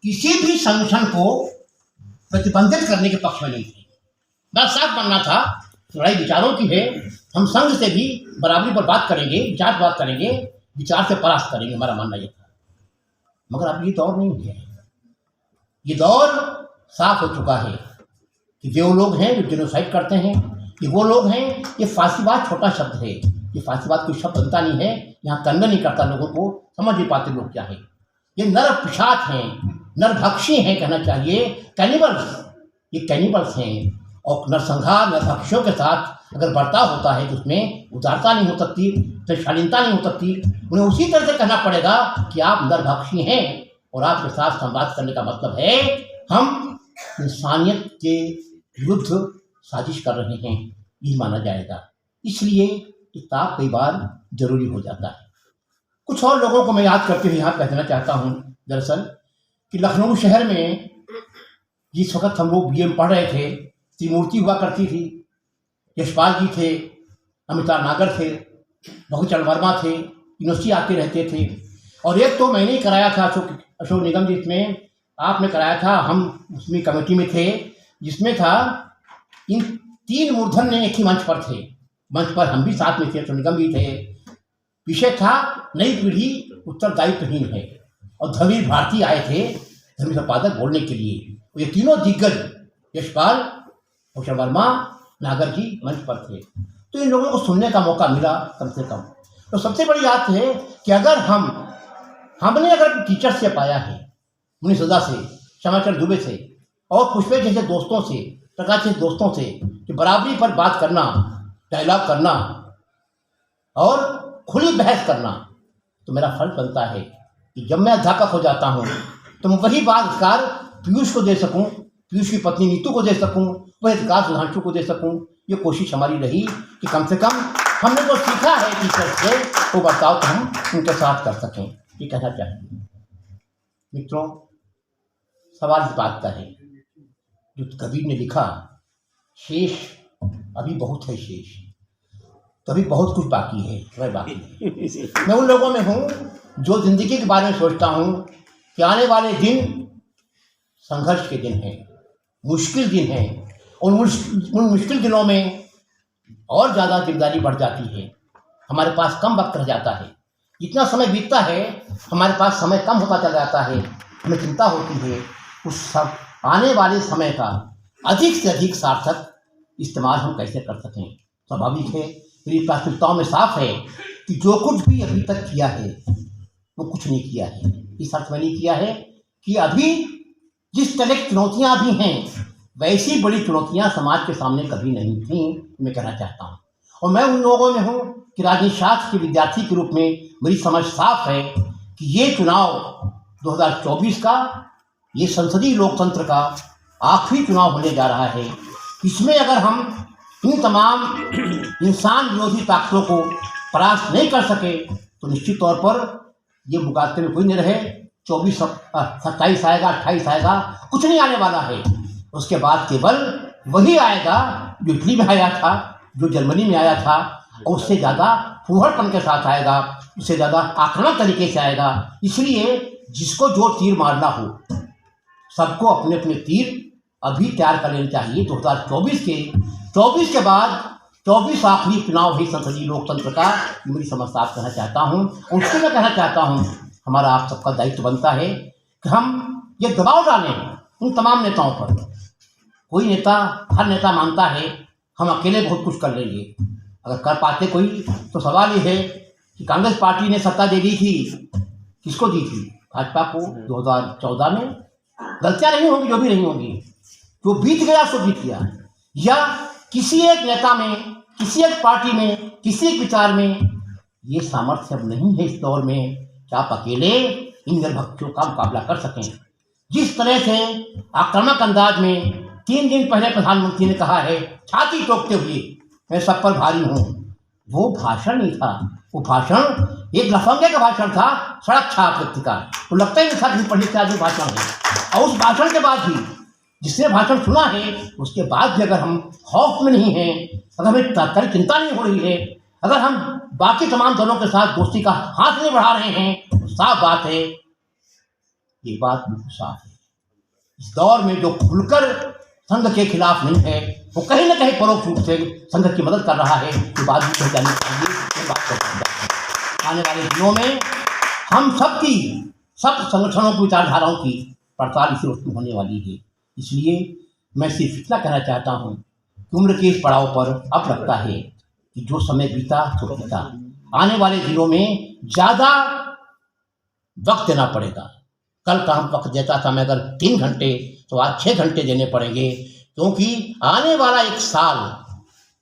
किसी भी संगठन को प्रतिबंधित करने के पक्ष में नहीं थे। बस साफ मानना था लड़ाई विचारों की है, हम संघ से भी बराबरी पर बात करेंगे, विचार बात करेंगे, विचार से परास्त करेंगे, हमारा मानना ये था। मगर अब ये दौर नहीं है। ये दौर साफ हो चुका है कि जो लोग हैं जो जेनोसाइड करते हैं, कि वो लोग हैं, ये फांसीवाद छोटा शब्द है, ये फांसीवाद कोई शब्द बनता नहीं है, यहाँ कन्वे नहीं करता, लोगों को समझ नहीं पाते लोग क्या है। ये नर पिशाच हैं, नरभक्षी हैं कहना चाहिए, कैनिबल्स, ये कैनिबल्स हैं। और नरसंहार नरभक्षियों के साथ अगर बर्ताव होता है तो उसमें उदारता नहीं हो सकती, तो शालीनता नहीं हो सकती। उन्हें उसी तरह से कहना पड़ेगा कि आप नरभक्षी हैं और आपके साथ संवाद करने का मतलब है हम इंसानियत के विरुद्ध साजिश कर रहे हैं, ये माना जाएगा। इसलिए किताब कई बार जरूरी हो जाता है। कुछ और लोगों को मैं याद करके भी यहाँ कह देना चाहता हूँ दरअसल कि लखनऊ शहर में जिस वक्त हम लोग BA में पढ़ रहे थे, त्रिमूर्ति हुआ करती थी, यशपाल जी थे, अमिताभ नागर थे, बहुचरण वर्मा थे, यूनिवर्सिटी आते रहते थे। और एक तो मैंने ही कराया था अशोक निगम जिसमें आपने कराया था, हम उसमें कमेटी में थे, जिसमें था इन 3 मूर्धन ने एक ही मंच पर थे, मंच पर हम भी साथ में थे, अशोक निगम भी थे। विषय था नई पीढ़ी उत्तरदायित्वहीन है, और धवीर भारती आए थे धर्म संपादक बोलने के लिए। ये तीनों दिग्गज यशपाल, भूषण वर्मा, नागर जी मंच पर थे, तो इन लोगों को सुनने का मौका मिला कम से कम। तो सबसे बड़ी बात है कि अगर हमने अगर टीचर से पाया है, मुनीश ओझा से, श्यामाचरण दुबे से और पुष्पे जैसे दोस्तों से, प्रकाश जैसे दोस्तों से कि बराबरी पर बात करना, डायलॉग करना और खुली बहस करना, तो मेरा फर्ज बनता है कि जब मैं अध्यापक हो जाता हूँ तो मैं वही बात अधिकार पीयूष को दे सकूँ, पीयूष की पत्नी नीतू को दे सकूँ, वही अधिकार सुधांशु को दे सकूँ। ये कोशिश हमारी रही कि कम से कम हमने जो सीखा है टीचर से वो बर्ताव तो हम उनके साथ कर सकें, ये कहना चाहिए। मित्रों, सवाल इस बात का है जो कबीर ने लिखा, शेष अभी बहुत है शेष, तो अभी बहुत कुछ बाकी है, वह बाकी है। मैं उन लोगों में हूँ जो जिंदगी के बारे में सोचता हूँ कि आने वाले दिन संघर्ष के दिन हैं, मुश्किल दिन हैं, और उन मुश्किल दिनों में और ज़्यादा जिम्मेदारी बढ़ जाती है, हमारे पास कम वक्त रह जाता है। जितना समय बीतता है हमारे पास समय कम होता चला जाता है, हमें चिंता होती है उस सब आने वाले समय का अधिक से अधिक सार्थक इस्तेमाल हम कैसे कर सकें। स्वाभाविक है, मेरी प्राथमिकताओं में साफ है कि जो कुछ भी अभी तक किया है वो कुछ नहीं किया है। इस अर्थ में नहीं किया है कि अभी जिस तरह की चुनौतियाँ भी हैं वैसी बड़ी चुनौतियाँ समाज के सामने कभी नहीं थी, मैं कहना चाहता हूँ। और मैं उन लोगों में हूँ कि राजनीति शास्त्र के विद्यार्थी के रूप में मेरी समझ साफ है कि ये चुनाव 2024 का, ये संसदीय लोकतंत्र का आखिरी चुनाव होने जा रहा है। इसमें अगर हम इन तमाम इंसान विरोधी ताकतों को परास्त नहीं कर सके तो निश्चित तौर पर ये मुकाबले में कोई नहीं रहे। 27 आएगा, 28 आएगा, कुछ नहीं आने वाला है। उसके बाद केवल वही आएगा जो इटली में आया था, जो जर्मनी में आया था, और उससे ज़्यादा फूहड़पन के साथ आएगा, उससे ज़्यादा आक्रामक तरीके से आएगा। इसलिए जिसको जो तीर मारना हो, सबको अपने अपने तीर अभी तैयार कर लेने चाहिए। 2024 के बाद 24 आखिरी चुनाव है संसदीय लोकतंत्र का, मेरी समझ साफ कहना चाहता हूँ। उससे मैं कहना चाहता हूँ हमारा आप सबका दायित्व बनता है कि हम ये दबाव डालें उन तमाम नेताओं पर। कोई नेता, हर नेता मानता है हम अकेले बहुत कुछ कर लेंगे, अगर कर पाते कोई तो सवाल ये है कि कांग्रेस पार्टी ने सत्ता दे दी थी, किसको दी थी? भाजपा को 2014 में। गलतियाँ नहीं होंगी, जो भी नहीं होंगी, जो बीत गया सो बीत गया। या किसी एक नेता में, किसी एक पार्टी में, किसी एक विचार में ये सामर्थ्य अब नहीं है इस दौर में कि आप अकेले इन निर्भक्षों का मुकाबला कर सकें। जिस तरह से आक्रामक अंदाज में 3 दिन पहले प्रधानमंत्री ने कहा है छाती ठोकते हुए मैं सब पर भारी हूँ, वो भाषण नहीं था, वो भाषण एक लफंगे का भाषण था, सड़क छाप व्यक्ति का। तो लगता ही नहीं था कि पंडित का जो भाषण है। और उस भाषण के बाद भी, जिसने भाषण सुना है उसके बाद भी अगर हम खौफ में नहीं हैं, अगर हमें तात्कालिक चिंता नहीं हो रही है, अगर हम बाकी तमाम दलों के साथ दोस्ती का हाथ नहीं बढ़ा रहे हैं, तो साफ बात है, ये बात बिल्कुल साफ है इस दौर में जो खुलकर संघ के खिलाफ नहीं है, वो कहीं ना कहीं परोक्ष रूप से संघ की मदद कर रहा है, ये बात भी कही जानी चाहिए। ये बात कर आने वाले दिनों में हम सब संगठनों की विचारधाराओं की पड़ताल इसी वस्तु होने वाली है। इसलिए मैं सिर्फ इतना कहना चाहता हूँ कि उम्र के इस पड़ाव पर अब लगता है कि जो समय बीता तो बीता, आने वाले दिनों में ज़्यादा वक्त देना पड़ेगा। कल का हम वक्त देता था मैं अगर 3 घंटे, तो आज 6 घंटे देने पड़ेंगे, क्योंकि आने वाला 1 साल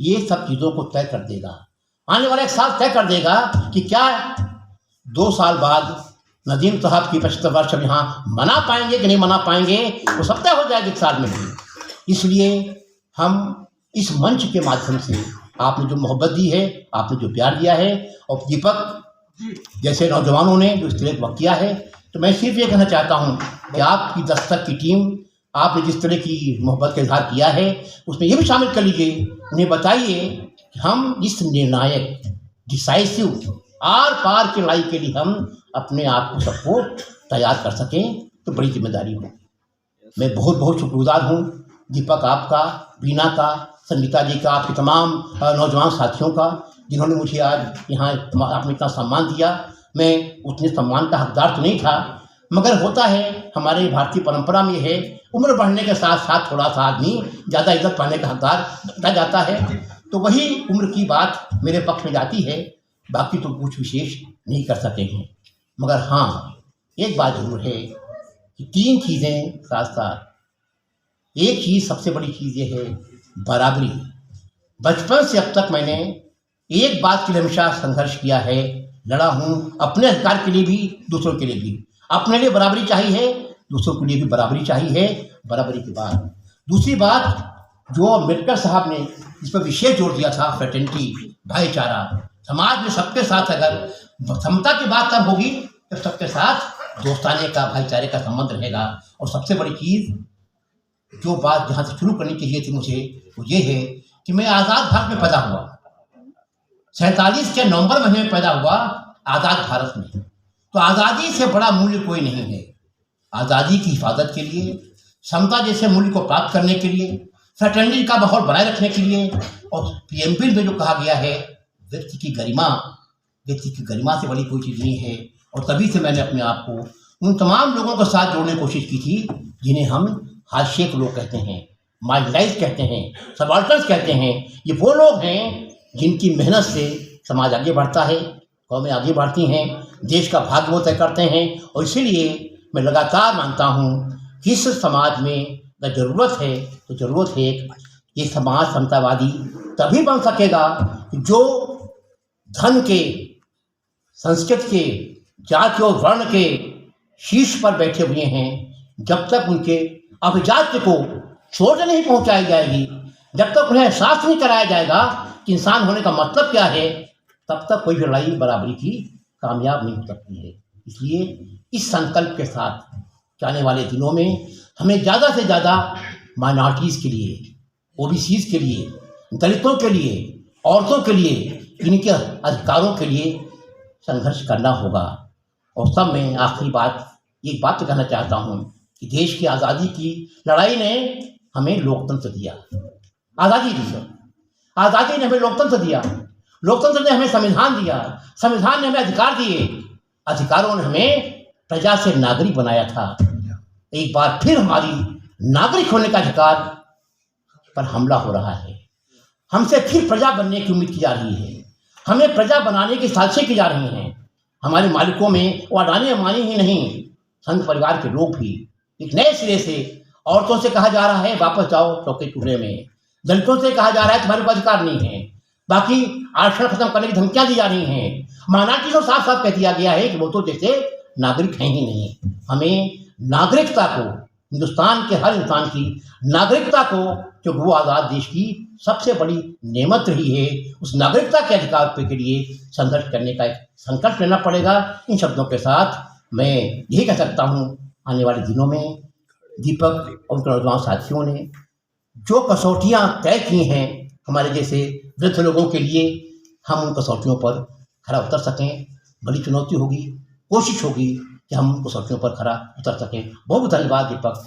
ये सब चीज़ों को तय कर देगा। आने वाला 1 साल तय कर देगा कि क्या 2 साल बाद नदीम साहब की 75 वर्ष हम यहाँ मना पाएंगे कि नहीं मना पाएंगे, वो सब तय हो जाएगा 1 साल में भी। इसलिए हम इस मंच के माध्यम से आपने जो मोहब्बत दी है, आपने जो प्यार दिया है, और दीपक जैसे नौजवानों ने जो इस तरह का वक्त किया है, तो मैं सिर्फ ये कहना चाहता हूँ कि आपकी दस्तक की टीम, आपने जिस तरह की मोहब्बत का इजहार किया है, उसमें ये भी शामिल कर लीजिए। उन्हें बताइए कि हम इस निर्णायक डिसाइसिव आर पार की लड़ाई के लिए हम अपने आप को सबको तैयार कर सकें, तो बड़ी जिम्मेदारी हो। मैं बहुत बहुत शुक्रगुजार हूँ दीपक आपका, बीना का, संगीता जी का, आपके तमाम नौजवान साथियों का, जिन्होंने मुझे आज यहाँ आपने इतना सम्मान दिया। मैं उतने सम्मान का हकदार तो नहीं था, मगर होता है हमारे भारतीय परंपरा में है, उम्र बढ़ने के साथ साथ थोड़ा सा आदमी ज़्यादा इज्जत पाने का हकदार बनता जाता है। तो वही उम्र की बात मेरे पक्ष में जाती है, बाकी तो कुछ विशेष नहीं कर सकते हैं। मगर हाँ, एक बात जरूर है कि 3 चीज़ें साथ साथ, एक चीज़ सबसे बड़ी चीज़ ये है बराबरी। बचपन से अब तक मैंने एक बात के लिए हमेशा संघर्ष किया है, लड़ा हूँ, अपने अधिकार के लिए भी, दूसरों के लिए भी। अपने लिए बराबरी चाहिए है, दूसरों के लिए भी बराबरी चाहिए है। बराबरी के बाद दूसरी बात जो अम्बेडकर साहब ने इस पर विशेष जोर दिया था, फ्रेटर्निटी, भाईचारा। समाज में सबके साथ अगर समता की बात तब होगी जब सबके साथ दोस्ताने का, भाईचारे का संबंध रहेगा। और सबसे बड़ी चीज़ जो बात जहाँ से शुरू करनी चाहिए थी मुझे, वो ये है कि मैं आज़ाद भारत में पैदा हुआ, 47 के नवंबर महीने में पैदा हुआ आज़ाद भारत में। तो आज़ादी से बड़ा मूल्य कोई नहीं है। आज़ादी की हिफाजत के लिए, समता जैसे मूल्य को प्राप्त करने के लिए, फ्रेटर्निटी का माहौल बनाए रखने के लिए, और पीएमपी में जो कहा गया है व्यक्ति की गरिमा से बड़ी कोई चीज़ नहीं है। और तभी से मैंने अपने आप को उन तमाम लोगों के साथ जोड़ने की कोशिश की थी जिन्हें हम हाशिए के लोग कहते हैं, मार्जिनलाइज कहते हैं, सबाल्टर्न्स कहते हैं। ये वो लोग हैं जिनकी मेहनत से समाज आगे बढ़ता है, कौमें आगे बढ़ती हैं, देश का भाग्य वो तय करते हैं। और इसीलिए मैं लगातार मानता हूँ कि इस समाज में अगर ज़रूरत है तो ज़रूरत है ये समाज समतावादी तभी बन सकेगा जो धन के, संस्कृत के, जाति और वर्ण के शीर्ष पर बैठे हुए हैं, जब तक उनके अभिजात्य को चोट नहीं पहुंचाई जाएगी, जब तक उन्हें एहसास नहीं कराया जाएगा कि इंसान होने का मतलब क्या है, तब तक कोई भी लड़ाई बराबरी की कामयाब नहीं हो सकती है। इसलिए इस संकल्प के साथ आने वाले दिनों में हमें ज़्यादा से ज़्यादा माइनॉरिटीज़ के लिए, ओबीसीज़ के लिए, दलितों के लिए, औरतों के लिए, इनके अधिकारों के लिए संघर्ष करना होगा। और सब में आखिरी बात, एक बात तो कहना चाहता हूँ कि देश की आज़ादी की लड़ाई ने हमें लोकतंत्र दिया, आज़ादी दी। आज़ादी ने हमें लोकतंत्र दिया, लोकतंत्र ने हमें संविधान दिया, संविधान ने हमें अधिकार दिए, अधिकारों ने हमें प्रजा से नागरिक बनाया था। एक बार फिर हमारी नागरिक होने का अधिकार पर हमला हो रहा है। हमसे फिर प्रजा बनने की उम्मीद की जा रही है, हमें प्रजा बनाने की साजिशें की जा रही हैं। हमारे मालिकों में वो अडानी अम्बानी ही नहीं, संघ परिवार के लोग भी एक नए सिरे से, औरतों से कहा जा रहा है वापस जाओ चौके चूल्हे में, दलितों से कहा जा रहा है तुम्हारे पास अधिकार नहीं है, बाकी आरक्षण खत्म करने की धमकियां दी जा रही हैं। माइनॉरिटी को साफ साफ कह दिया गया है कि वो तो जैसे नागरिक हैं ही नहीं। हमें नागरिकता को, हिंदुस्तान के हर इंसान की नागरिकता को, जो वो आज़ाद देश की सबसे बड़ी नेमत रही है, उस नागरिकता के अधिकार के लिए संघर्ष करने का एक संकल्प लेना पड़ेगा। इन शब्दों के साथ मैं यही कह सकता हूँ, आने वाले दिनों में दीपक और उनके नौजवान साथियों ने जो कसौटियाँ तय की हैं हमारे जैसे वृद्ध लोगों के लिए, हम उन कसौटियों पर खरा उतर सकें। बड़ी चुनौती होगी, कोशिश होगी कि हम कसौटियों पर खरा उतर सकें। बहुत धन्यवाद दीपक।